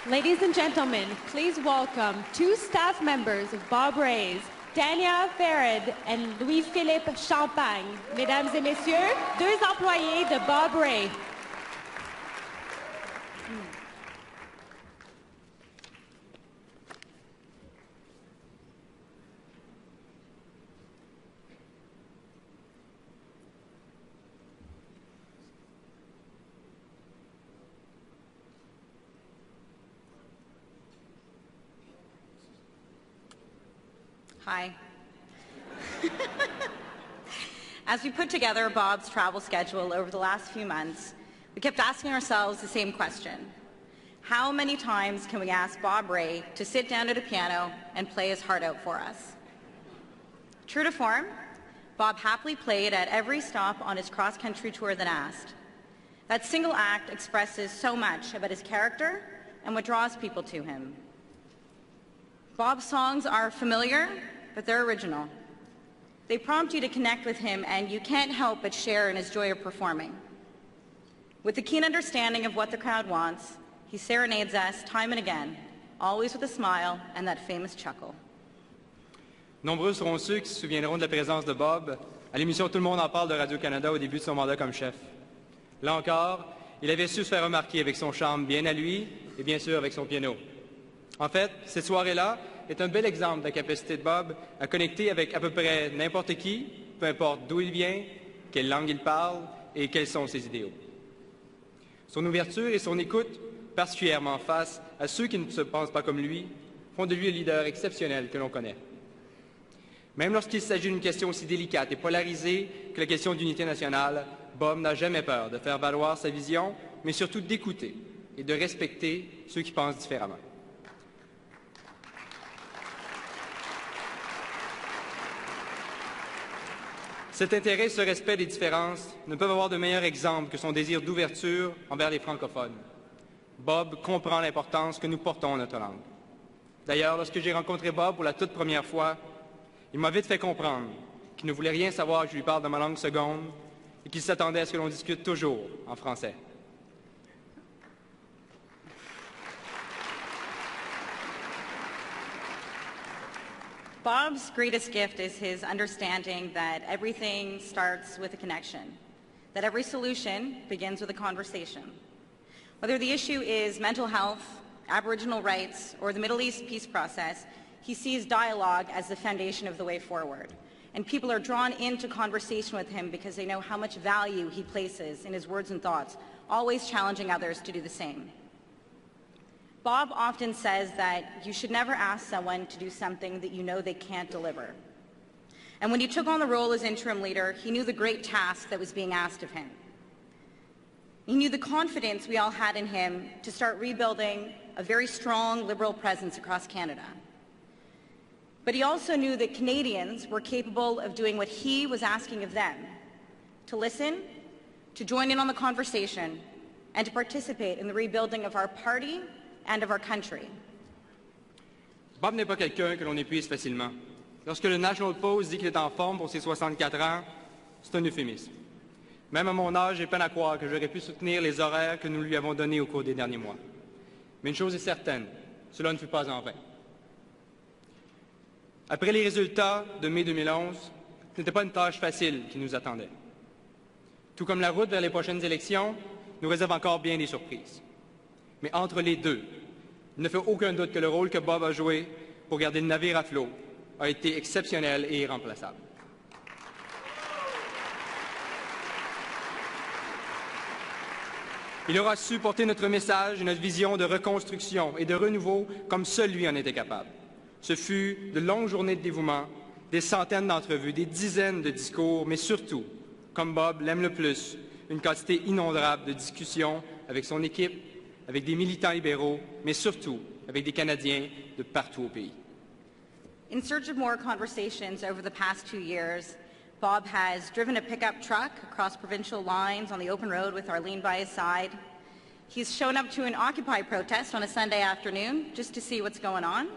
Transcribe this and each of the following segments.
Ladies and gentlemen, please welcome two staff members of Bob Ray's, Danya and Louis-Philippe Champagne. Mesdames et messieurs, deux employés de Bob Ray. Hi. As we put together Bob's travel schedule over the last few months, we kept asking ourselves the same question. How many times can we ask Bob Ray to sit down at a piano and play his heart out for us? True to form, Bob happily played at every stop on his cross-country tour that asked. That single act expresses so much about his character and what draws people to him. Bob's songs are familiar, but they're original. They prompt you to connect with him, and you can't help but share in his joy of performing. With a keen understanding of what the crowd wants, he serenades us time and again, always with a smile and that famous chuckle. Nombreux seront ceux qui se souviendront de la présence de Bob à l'émission Tout le monde en parle de Radio-Canada au début de son mandat comme chef. Là encore, il avait su se faire remarquer avec son charme bien à lui et bien sûr avec son piano. En fait, cette soirée-là est un bel exemple de la capacité de Bob à connecter avec à peu près n'importe qui, peu importe d'où il vient, quelle langue il parle et quels sont ses idéaux. Son ouverture et son écoute, particulièrement face à ceux qui ne se pensent pas comme lui, font de lui un leader exceptionnel que l'on connaît. Même lorsqu'il s'agit d'une question aussi délicate et polarisée que la question d'unité nationale, Bob n'a jamais peur de faire valoir sa vision, mais surtout d'écouter et de respecter ceux qui pensent différemment. Cet intérêt et ce respect des différences ne peuvent avoir de meilleur exemple que son désir d'ouverture envers les francophones. Bob comprend l'importance que nous portons à notre langue. D'ailleurs, lorsque j'ai rencontré Bob pour la toute première fois, il m'a vite fait comprendre qu'il ne voulait rien savoir que je lui parle de ma langue seconde et qu'il s'attendait à ce que l'on discute toujours en français. Bob's greatest gift is his understanding that everything starts with a connection, that every solution begins with a conversation. Whether the issue is mental health, Aboriginal rights, or the Middle East peace process, he sees dialogue as the foundation of the way forward. And people are drawn into conversation with him because they know how much value he places in his words and thoughts, always challenging others to do the same. Bob often says that you should never ask someone to do something that you know they can't deliver. And when he took on the role as interim leader, he knew the great task that was being asked of him. He knew the confidence we all had in him to start rebuilding a very strong Liberal presence across Canada. But he also knew that Canadians were capable of doing what he was asking of them, to listen, to join in on the conversation, and to participate in the rebuilding of our party and of our country. Bob n'est pas quelqu'un que l'on épuise facilement. Lorsque le National Post dit qu'il est en forme pour ses 64 ans, c'est un euphémisme. Même à mon âge, j'ai peine à croire que j'aurais pu soutenir les horaires que nous lui avons donnés au cours des derniers mois. Mais une chose est certaine, cela ne fut pas en vain. Après les résultats de mai 2011, ce n'était pas une tâche facile qui nous attendait. Tout comme la route vers les prochaines élections nous réserve encore bien des surprises. Mais entre les deux, il ne fait aucun doute que le rôle que Bob a joué pour garder le navire à flot a été exceptionnel et irremplaçable. Il aura su porter notre message et notre vision de reconstruction et de renouveau comme seul lui en était capable. Ce fut de longues journées de dévouement, des centaines d'entrevues, des dizaines de discours, mais surtout, comme Bob l'aime le plus, une quantité innombrable de discussions avec son équipe, avec des militants libéraux, mais surtout avec des Canadiens de partout au pays. In search of more conversations over the past 2 years, Bob has driven a pickup truck across provincial lines on the open road with Arlene by his side. He's shown up to an Occupy protest on a Sunday afternoon just to see what's going on.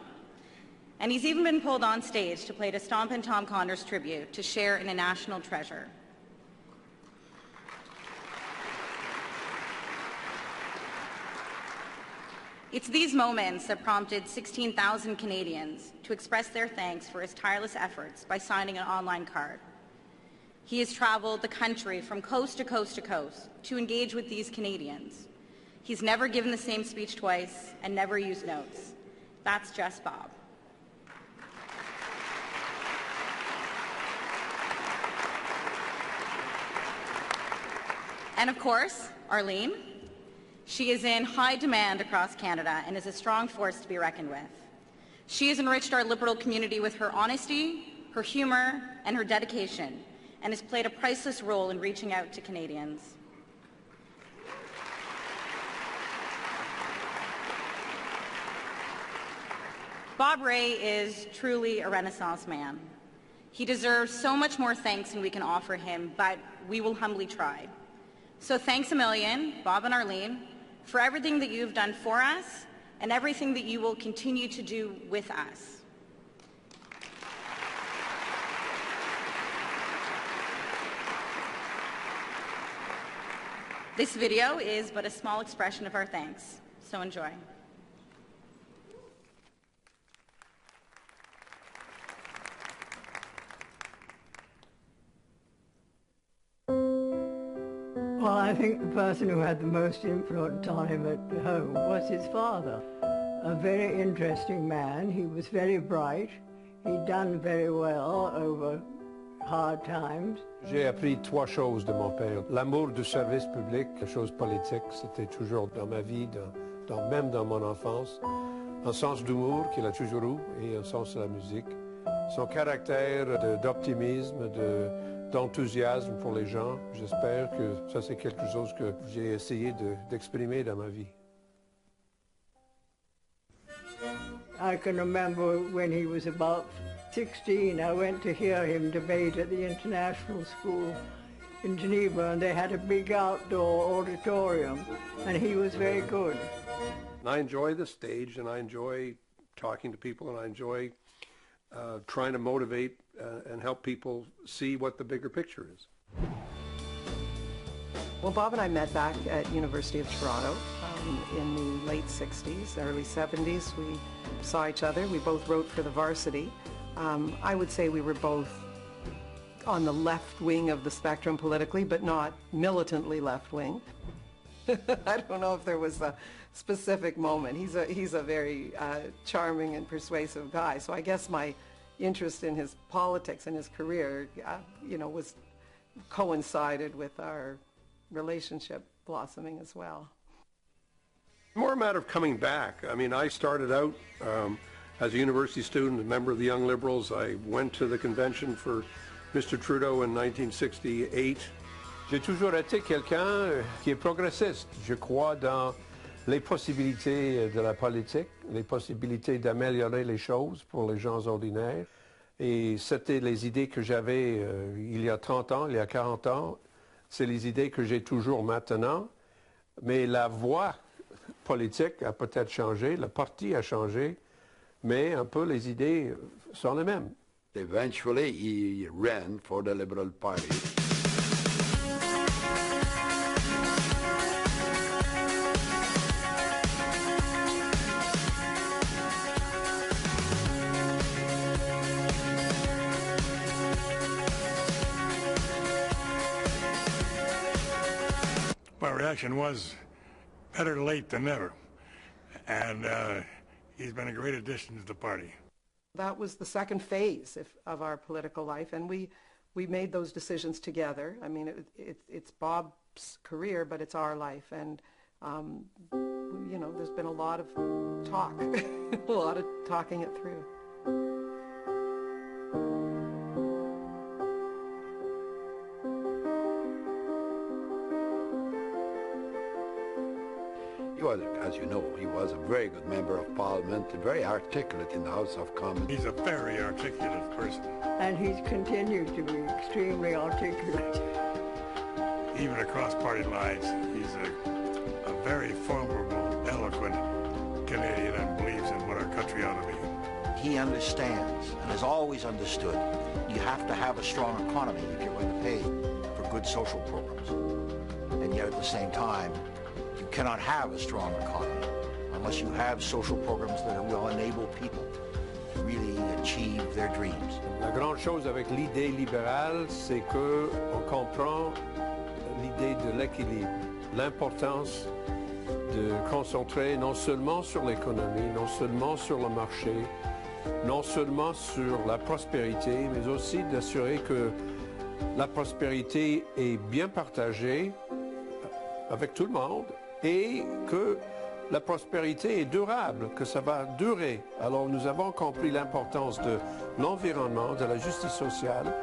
And he's even been pulled on stage to play to Stomp and Tom Connor's tribute to share in a national treasure. It's these moments that prompted 16,000 Canadians to express their thanks for his tireless efforts by signing an online card. He has traveled the country from coast to coast to coast to engage with these Canadians. He's never given the same speech twice and never used notes. That's just Bob. And of course, Arlene. She is in high demand across Canada and is a strong force to be reckoned with. She has enriched our Liberal community with her honesty, her humor, and her dedication, and has played a priceless role in reaching out to Canadians. Bob Ray is truly a Renaissance man. He deserves so much more thanks than we can offer him, but we will humbly try. So thanks a million, Bob and Arlene, for everything that you've done for us and everything that you will continue to do with us. This video is but a small expression of our thanks, so enjoy. Well, I think the person who had the most influence on him at home was his father. A very interesting man. He was very bright. He'd done very well over hard times. J'ai appris trois choses de mon père. L'amour du service public, la chose politique, c'était toujours dans ma vie, même dans mon enfance. Un sens d'humour qu'il a toujours eu et un sens de la musique. Son caractère d'optimisme, d'enthousiasme pour les gens, j'espère que ça c'est quelque chose que j'ai essayé d'exprimer dans ma vie. I can remember when he was about 16, I went to hear him debate at the International School in Geneva, and they had a big outdoor auditorium, and he was very good. I enjoy the stage, and I enjoy talking to people, and I enjoy trying to motivate and help people see what the bigger picture is. Well, Bob and I met back at University of Toronto in the late 60s, early 70s. We saw each other. We both wrote for the Varsity. I would say we were both on the left wing of the spectrum politically, but not militantly left wing. I don't know if there was a specific moment. He's a very charming and persuasive guy. So I guess my interest in his politics and his career, was coincided with our relationship blossoming as well. More a matter of coming back. I mean, I started out as a university student, a member of the Young Liberals. I went to the convention for Mr. Trudeau in 1968. J'ai toujours été quelqu'un qui est progressiste. Je crois dans les possibilités de la politique, les possibilités d'améliorer les choses pour les gens ordinaires. Et c'était les idées que j'avais il y a 30 ans, il y a 40 ans. C'est les idées que j'ai toujours maintenant. Mais la voie politique a peut-être changé, le parti a changé, mais un peu les idées sont les mêmes. Eventually, he ran for the Liberal Party. My reaction was better late than never, and he's been a great addition to the party. That was the second phase of our political life, and we made those decisions together. I mean, it's Bob's career, but it's our life, and there's been a lot of talk, a lot of talking it through. As you know, he was a very good member of Parliament, very articulate in the House of Commons. He's a very articulate person. And he's continued to be extremely articulate. Even across party lines, he's a very formidable, eloquent Canadian and believes in what our country ought to be. He understands and has always understood you have to have a strong economy if you're going to pay for good social programs. And yet at the same time, you cannot have a strong economy unless you have social programs that will enable people to really achieve their dreams. La grande chose avec l'idée libérale, c'est qu'on comprend l'idée de l'équilibre, l'importance de concentrer non seulement sur l'économie, non seulement sur le marché, non seulement sur la prospérité, mais aussi d'assurer que la prospérité est bien partagée avec tout le monde et que la prospérité est durable, que ça va durer. Alors nous avons compris l'importance de l'environnement, de la justice sociale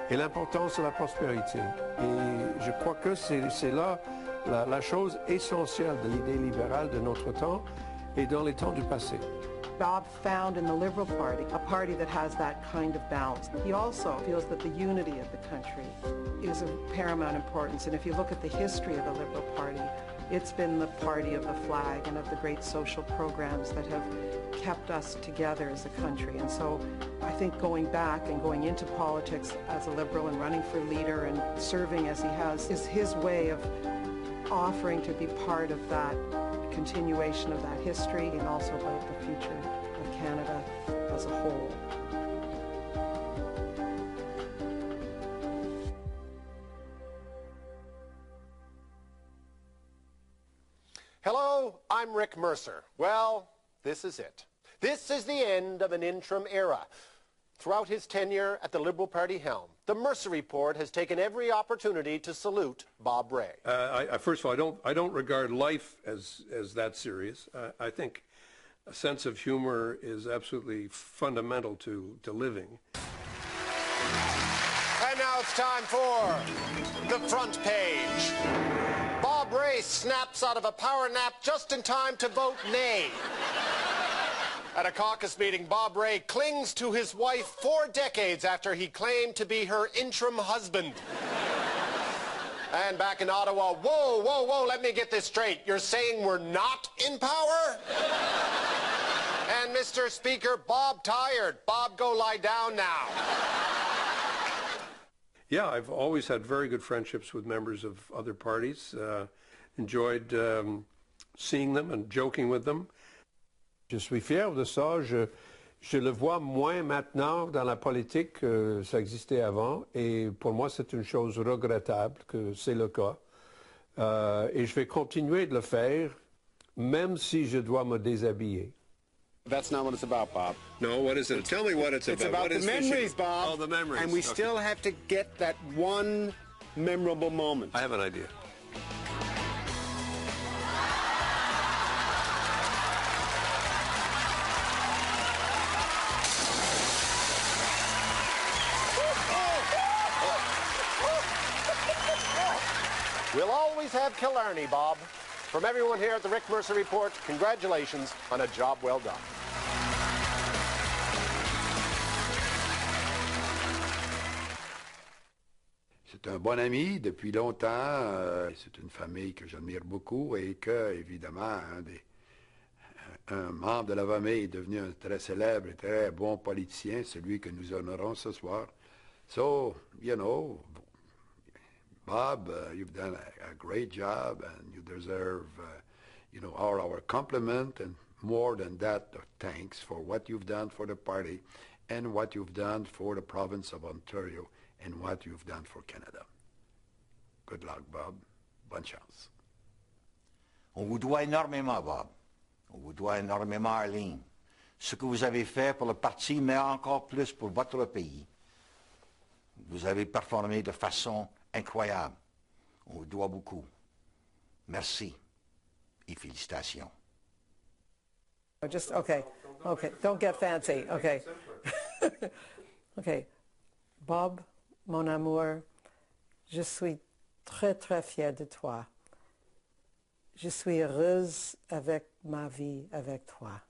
et l'importance de la prospérité. Et je crois que c'est là la chose essentielle de l'idée libérale de notre temps et dans les temps du passé. Bob found in the Liberal Party a party that has that kind of balance. He also feels that the unity of the country is of paramount importance. And if you look at the history of the Liberal Party, it's been the party of the flag and of the great social programs that have kept us together as a country. And so I think going back and going into politics as a Liberal and running for leader and serving as he has is his way of offering to be part of that continuation of that history and also about the future of Canada as a whole. Hello, I'm Rick Mercer. Well, this is it. This is the end of an interim era. Throughout his tenure at the Liberal Party helm, the Mercer Report has taken every opportunity to salute Bob Rae. First of all, I don't regard life as that serious. I think a sense of humor is absolutely fundamental to living. And now it's time for the front page. Bob Rae snaps out of a power nap just in time to vote nay. At a caucus meeting, Bob Rae clings to his wife 4 decades after he claimed to be her interim husband. And back in Ottawa, whoa, let me get this straight. You're saying we're not in power? And Mr. Speaker, Bob tired. Bob, go lie down now. Yeah, I've always had very good friendships with members of other parties. Enjoyed seeing them and joking with them. Je suis fier de ça. Je le vois moins maintenant dans la politique que ça existait avant. Et pour moi, c'est une chose regrettable que c'est le cas. Et je vais continuer de le faire, même si je dois me déshabiller. That's not what it's about, Bob. No, what is it? Tell me what it's about. It's about the memories, Bob. Oh, the memories. And we still have to get that one memorable moment. I have an idea. We'll always have Killarney, Bob. From everyone here at the Rick Mercer Report, congratulations on a job well done. C'est un bon ami depuis longtemps. C'est une famille que j'admire beaucoup et que, évidemment, un membre de la famille est devenu un très célèbre et très bon politicien, celui que nous honorons ce soir. So, you know, Bob, you've done a great job and you deserve, you know, all our compliment and more than that, thanks for what you've done for the party and what you've done for the province of Ontario and what you've done for Canada. Good luck, Bob. Bonne chance. On vous doit énormément, Bob. On vous doit énormément, Arlene. Ce que vous avez fait pour le parti, mais encore plus pour votre pays. Vous avez performé de façon incroyable. On vous doit beaucoup. Merci et félicitations. Just, okay, don't get fancy, okay. Okay, Bob, mon amour, je suis très, très fière de toi. Je suis heureuse avec ma vie avec toi.